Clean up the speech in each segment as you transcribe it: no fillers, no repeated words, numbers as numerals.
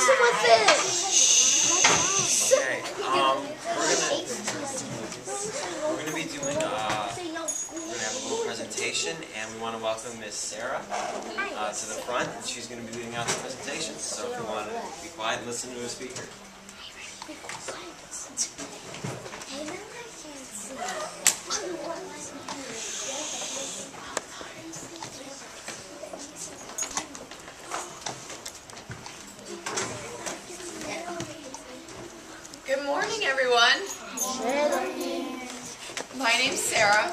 Listen with it. Okay, we're gonna be doing we're gonna have a little presentation, and we want to welcome Miss Sarah to the front, and she's gonna be leading out the presentation. So if you want to be quiet and listen to the speaker. Good morning, everyone. My name's Sarah,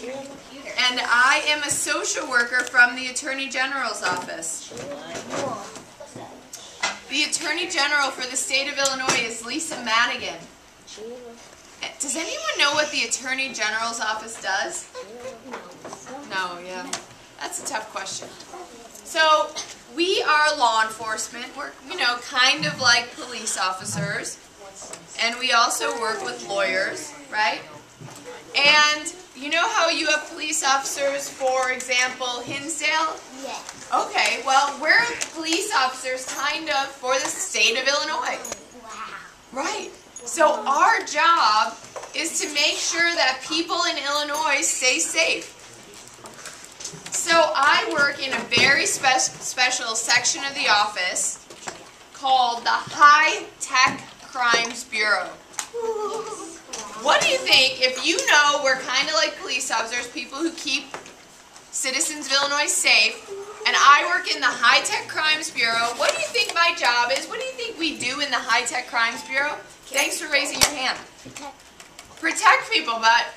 and I am a social worker from the Attorney General's office. The Attorney General for the state of Illinois is Lisa Madigan. Does anyone know what the Attorney General's office does? No, yeah. That's a tough question. So, we are law enforcement. We're, kind of like police officers. And we also work with lawyers, right? And you know how you have police officers, for example, Hinsdale? Yes. Okay, well, we're police officers kind of for the state of Illinois. Wow. Right. So our job is to make sure that people in Illinois stay safe. So I work in a very special section of the office called the High Tech Crimes Bureau. What do you think if you know we're kind of like police officers, people who keep citizens of Illinois safe, and I work in the High Tech Crimes Bureau? What do you think my job is? What do you think we do in the High Tech Crimes Bureau? Thanks for raising your hand. Protect people, but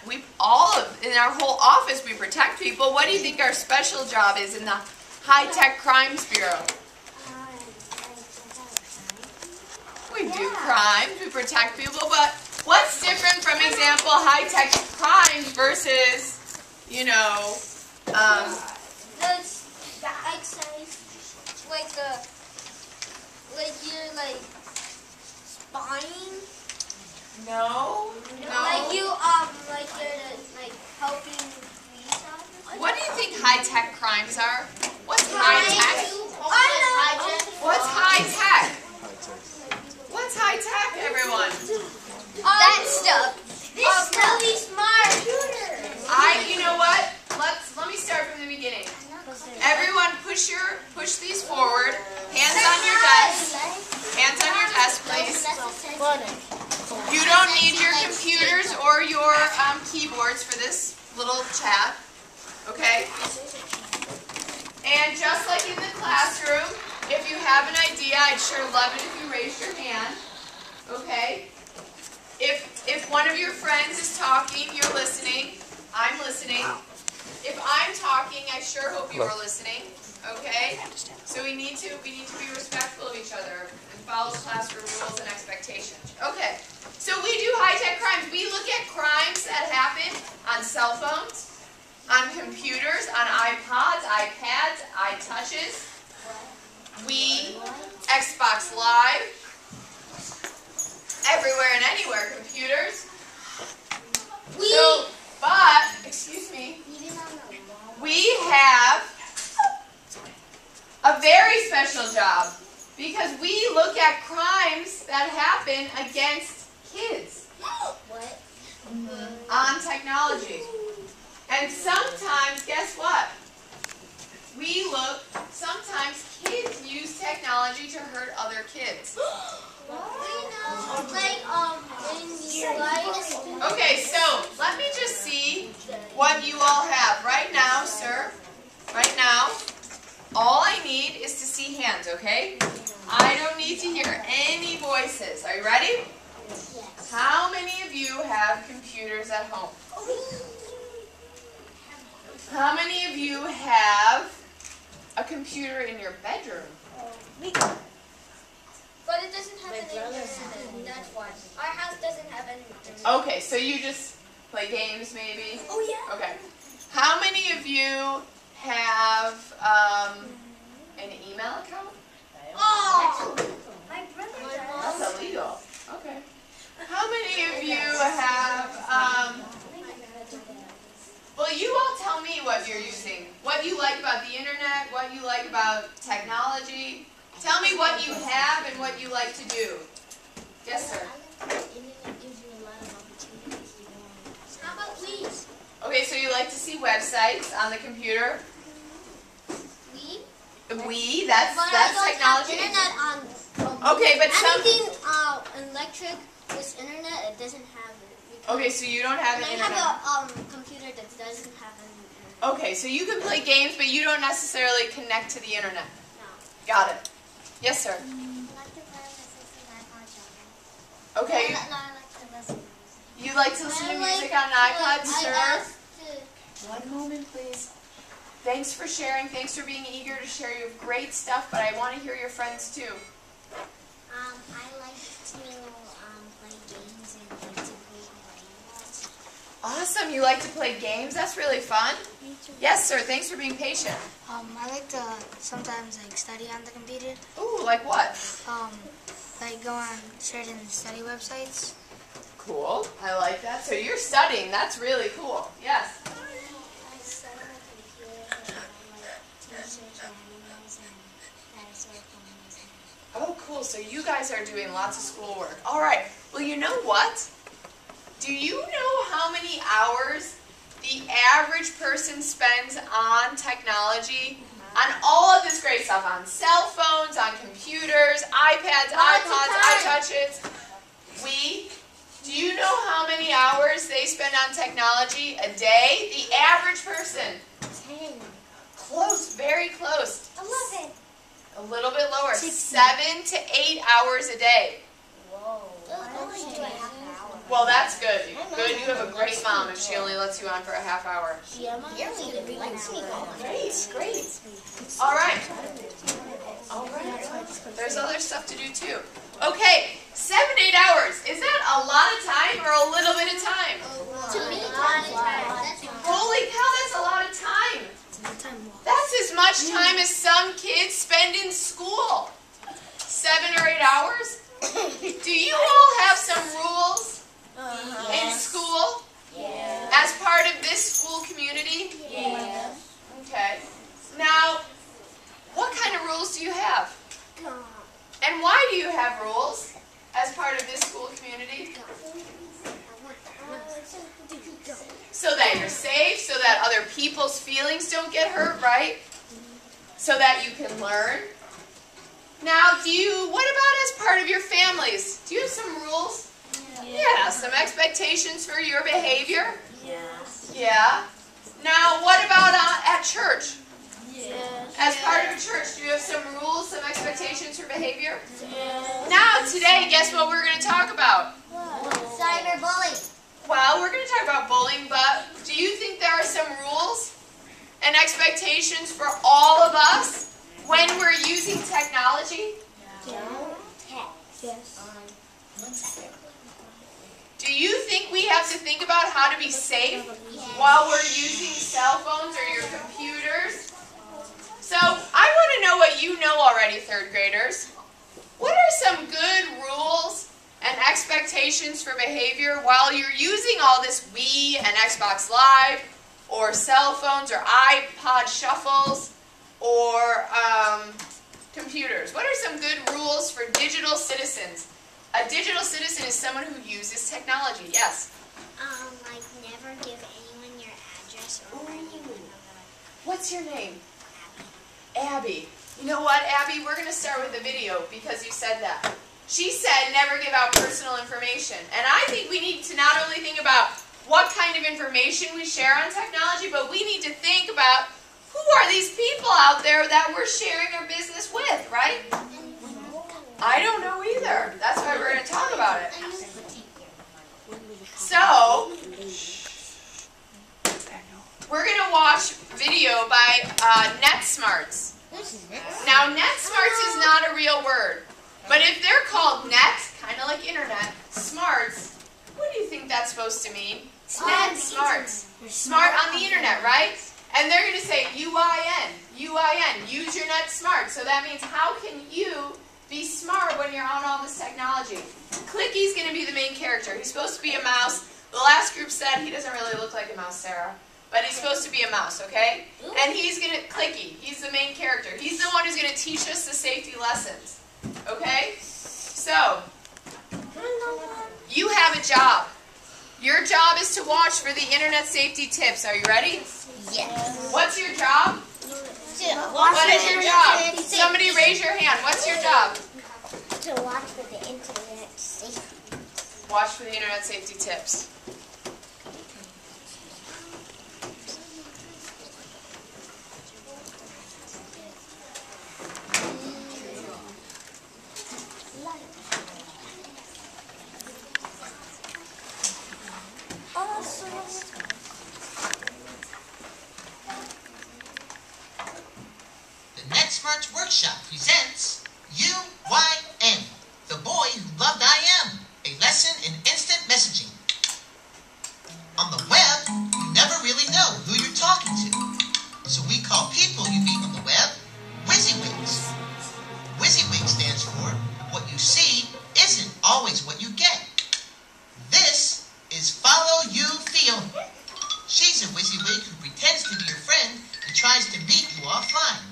in our whole office we protect people. What do you think our special job is in the High Tech Crimes Bureau? We do crimes, we protect people, but what's different from example high-tech crimes versus, The exercise, like you're spying. No. Like you're helping police officers. What do you think high-tech crimes are? What's high-tech? What's high-tech? What's high-tech, everyone? That stuff. This really smart. You know what? Let me start from the beginning. Everyone, push these forward. Hands on your desk. Hands on your desk, please. You don't need your computers or your keyboards for this little chat. Okay? And just like in the classroom, if you have an idea, I'd sure love it if you raised your hand. Okay? If one of your friends is talking, you're listening. I'm listening. If I'm talking, I sure hope you are listening. Okay? So we need to be respectful of each other and follow classroom rules and expectations. Okay. So we do high-tech crimes. We look at crimes that happen on cell phones, on computers, on iPods, iPads, iTouches. Xbox Live, everywhere and anywhere, computers. Excuse me, we have a very special job because we look at crimes that happen against kids. What? On technology. And sometimes, guess what? Sometimes kids use technology to hurt other kids. Okay, so let me just see what you all have. Right now, sir, all I need is to see hands, okay? I don't need to hear any voices. Are you ready? Yes. How many of you have computers at home? How many of you have a computer in your bedroom? But it doesn't have an internet. That's why. Our house doesn't have any internet. Okay, so you just play games maybe? Oh, yeah. Okay. How many of you have an email account? Oh! My brother does. That's illegal. Okay. How many of you have, well, you all tell me what you're using. What you like about the internet, what you like about technology. Tell me me what you have and what you like to do. Yes, sir. How about please? Okay, so you like to see websites on the computer? That's But I don't technology. have internet on. Okay, but anything electric with internet, it doesn't have it. Okay, so you don't have an internet. I have a computer that doesn't have an internet. Okay, so you can play games, but you don't necessarily connect to the internet. No. Got it. Yes, sir. I like to play with my sister and iPod shopping. Okay. I like to listen. You like to listen to music on an iPod, sir? One moment, please. Thanks for sharing. Thanks for being eager to share. You have great stuff, but I want to hear your friends too. I like to play games and like to play games. Awesome. You like to play games? That's really fun. Me too. Yes, sir. Thanks for being patient. I like to sometimes study on the computer. Ooh, like what? Go on certain study websites. Cool. I like that. So you're studying. That's really cool. Yes. I study on the computer and I like to research animals and dinosaur bones. Oh, cool. So you guys are doing lots of schoolwork. All right. Well, you know what? Do you know how many hours the average person spends on technology? On all of this great stuff, on cell phones, on computers, iPads, iPods, iTouches. Do you know how many hours they spend on technology a day? The average person. 10. Close, very close. 11. A little bit lower. 60. 7 to 8 hours a day. Whoa. Well, that's good. Good, you have a great mom if she only lets you on for a half hour. Yeah, Mom really likes me. Great, great. All right. All right. There's other stuff to do too. Okay, 7 to 8 hours. Is that a lot of time or a little bit of time? To me, Holy cow, that's a lot of time. That's as much time as some kids spend in school. 7 or 8 hours? Do you all have some rules in school? Yeah. As part of this school community? Yeah. Okay. Now, what kind of rules do you have? And why do you have rules as part of this school community? So that you're safe, so that other people's feelings don't get hurt, right? So that you can learn. Now, what about as part of your families? Do you have some rules? Yeah, some expectations for your behavior? Yeah. Now, what about at church? As part of a church, do you have some rules, some expectations for behavior? Now, today, guess what we're going to talk about? Cyberbullying. Well, we're going to talk about bullying, but do you think there are some rules and expectations for all of us when we're using technology? Yes. Do you think we have to think about how to be safe while we're using cell phones or your computers? So, I want to know what you know already, third graders. What are some good rules and expectations for behavior while you're using all this Wii and Xbox Live, or cell phones, or iPod shuffles, or computers? What are some good rules for digital citizens? A digital citizen is someone who uses technology. Yes? Like never give anyone your address or where you live. What's your name? Abby. You know what, Abby? We're going to start with the video because you said that. She said never give out personal information. And I think we need to not only think about what kind of information we share on technology, but we need to think about who are these people out there that we're sharing our business with, right? I don't know either. That's why we're going to talk about it. So, we're going to watch video by NetSmarts. Now, NetSmarts is not a real word. But if they're called net, kind of like internet, smarts, what do you think that's supposed to mean? Net smarts. Smart on the internet, right? And they're going to say UIN, UIN, use your net smart. So that means how can you be smart when you're on all this technology? Clicky's going to be the main character. He's supposed to be a mouse. The last group said he doesn't really look like a mouse, Sarah. but he's supposed to be a mouse, okay? And he's going to, Clicky, he's the main character. He's the one who's going to teach us the safety lessons, okay? So, you have a job. Your job is to watch for the internet safety tips. Are you ready? Yes. What's your job? What is your job? Somebody raise your hand. What's your job? To watch for the internet safety. Watch for the internet safety tips. The NetSmarts Workshop presents UYN, the boy who loved IM, a lesson in instant messaging. On the web, you never really know who you're talking to, so we call people you meet on the web WYSIWYGs. WYSIWYG stands for what you see isn't always what you get. This is Follow You Feel. She's a WYSIWYG who pretends to be your friend and tries to meet you offline.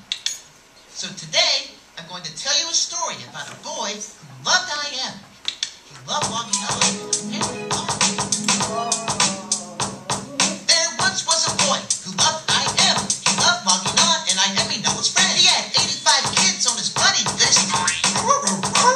So today, I'm going to tell you a story about a boy who loved IM. He loved logging on and There once was a boy who loved IM. He loved logging on and IM he know his friend. He had 85 kids on his buddy list.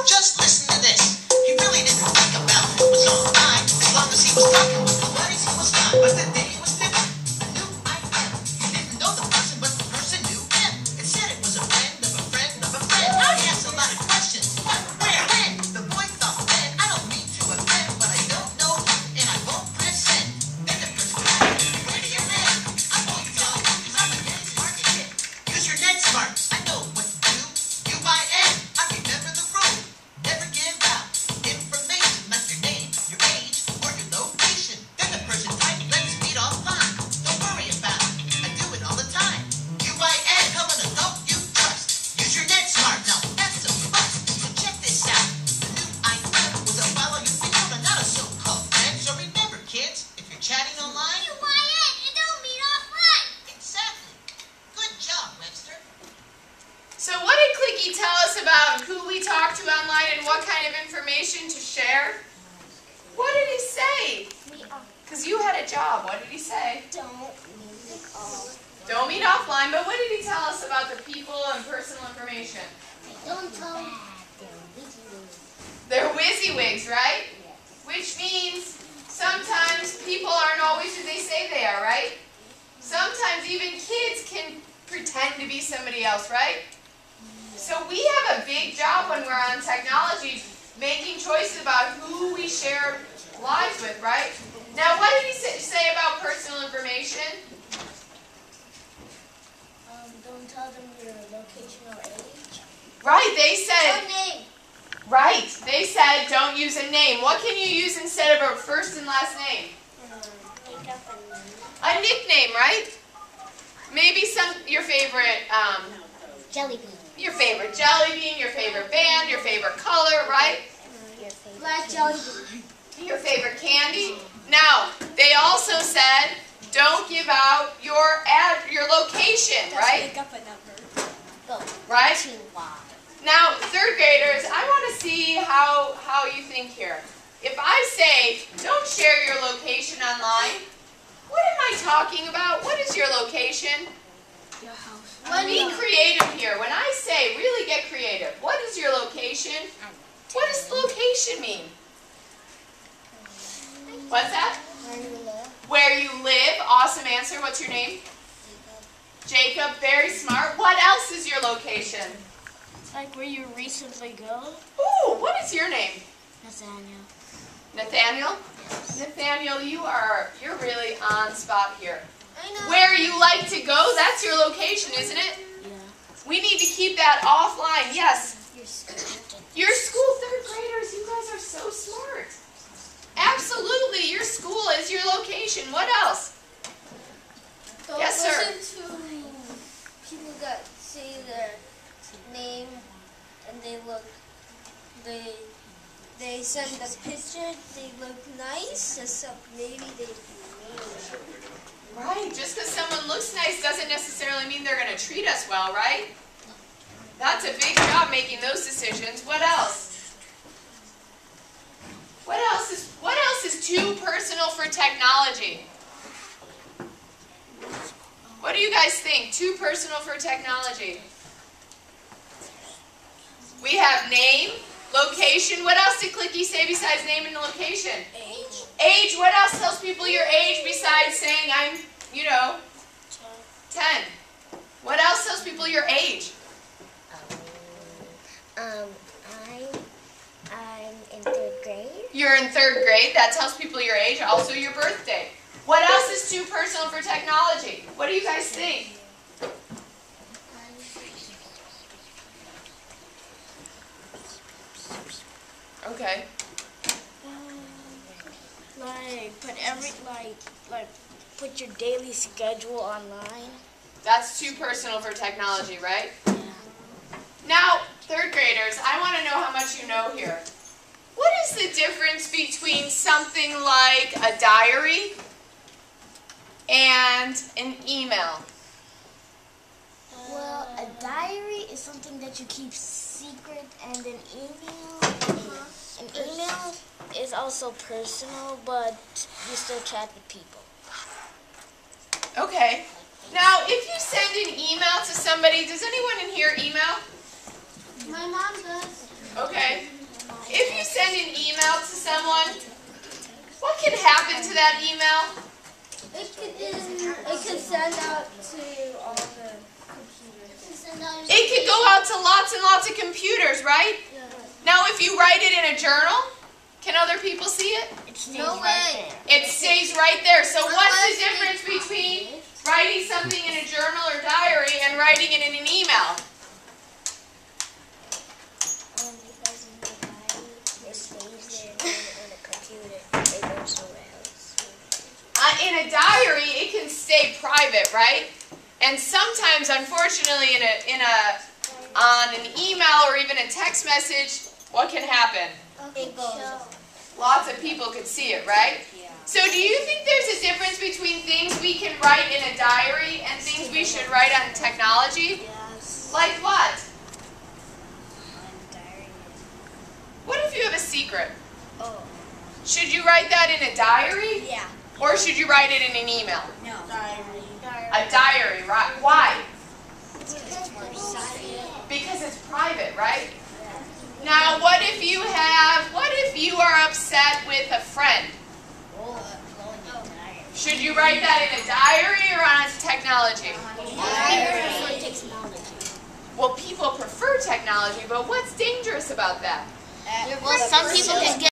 Just listen to this. He really didn't think about who was online. As long as he was talking with the buddies, he was fine. But the day was different. I knew IM. He didn't know the person, but the person knew him. It said it was a friend of a friend of a friend. He asked a lot of questions. What? Where? When? The boy thought, man, I don't mean to offend, but I don't know who, and I won't press send. Then the person asked, where do you live? I won't tell you, because I'm a NetSmart kid. Use your NetSmart. I know what to do. UYN. I remember the rule. Never give out information like your name, your age, or your location. Then the person typed, let's meet offline. Don't worry about it. I do it all the time. UYN, come an adult you trust. Use your NetSmart. Now that's a must. So check this out. The new IM was a follow you feel and not a so-called friend. So remember, kids, if you're chatting online, UYN, it don't mean offline. exactly. Good job, Webster. So what did Clicky tell us about who we talk to online and what kind of information to share? What did he say? Because you had a job. What did he say? Don't mean off. Don't meet offline, but what did he tell us about the people and personal information? Don't tell them. They're WYSIWYGs, right? Which means sometimes people aren't always who they say they are, right? Sometimes even kids can pretend to be somebody else, right? So we have a big job when we're on technology, making choices about who we share lives with, right? Now, what did he say about personal information? Don't tell them your location or age. Right, they said, name. right, they said don't use a name. What can you use instead of a first and last name? Make up a name. A nickname, right? Maybe your favorite, Jelly bean. your favorite jelly bean, your favorite band, your favorite color, right? Your favorite. Black jelly bean. Your favorite candy. Now, they also said don't give out your location, right? Make up a number. Go. Right? 2Y. Now, third graders, I want to see how you think here. If I say don't share your location online, what am I talking about? What is your location? Your house. Be creative here. When I say really get creative, what is your location? What does location mean? What's that? Where you live. Where you live. Awesome answer. What's your name? Jacob. Very smart. What else is your location? Like where you recently go. Ooh, what is your name? Nathaniel. Nathaniel? Nathaniel, you're really on spot here. I know. Where you like to go, that's your location, isn't it? Yeah. We need to keep that offline. Yes. Your school. Your school, third graders, you guys are so smart. Absolutely, your school is your location. What else? Don't Yes, sir. listen to people that say their name and they send a picture, they look nice, except maybe they Right, just because someone looks nice doesn't necessarily mean they're going to treat us well, right? That's a big job making those decisions. What else? What else is too personal for technology? What do you guys think? Too personal for technology? We have name, location. What else did Clicky say besides name and location? Age. Age. What else tells people your age besides saying I'm, 10? What else tells people your age? I'm in 3rd grade. You're in 3rd grade. That tells people your age. Also your birthday. What else is too personal for technology? What do you guys think? Okay. Put your daily schedule online. That's too personal for technology, right? Now, 3rd graders, I want to know how much you know here. What is the difference between something like a diary and an email? Well, a diary is something that you keep secret, and an email is also personal, but you still chat with people. Okay. Now, if you send an email to somebody, does anyone in here email? My mom does. Okay. If you send an email to someone, what can happen to that email? It can send out to all the computers. It could go out to lots and lots of computers, right? Yeah. Now, if you write it in a journal, can other people see it? No way. It stays right there. So what's the difference between writing something in a journal or diary and writing it in an email? Because in the diary, it stays there, in a computer, it goes somewhere else. In a diary, it can stay private, right? And sometimes, unfortunately, on an email or even a text message, what can happen? It goes. Lots of people could see it, right? Yeah. So do you think there's a difference between things we can write in a diary and things we should write on technology? Yes. Like what? On diary. What if you have a secret? Oh. Should you write that in a diary? Yeah. Or should you write it in an email? No. Diary. A diary, right? Why? It's more private. Because it's private, right? Now, what if you are upset with a friend? Should you write that in a diary or on technology? Well, people prefer technology, but what's dangerous about that? Well, some people can get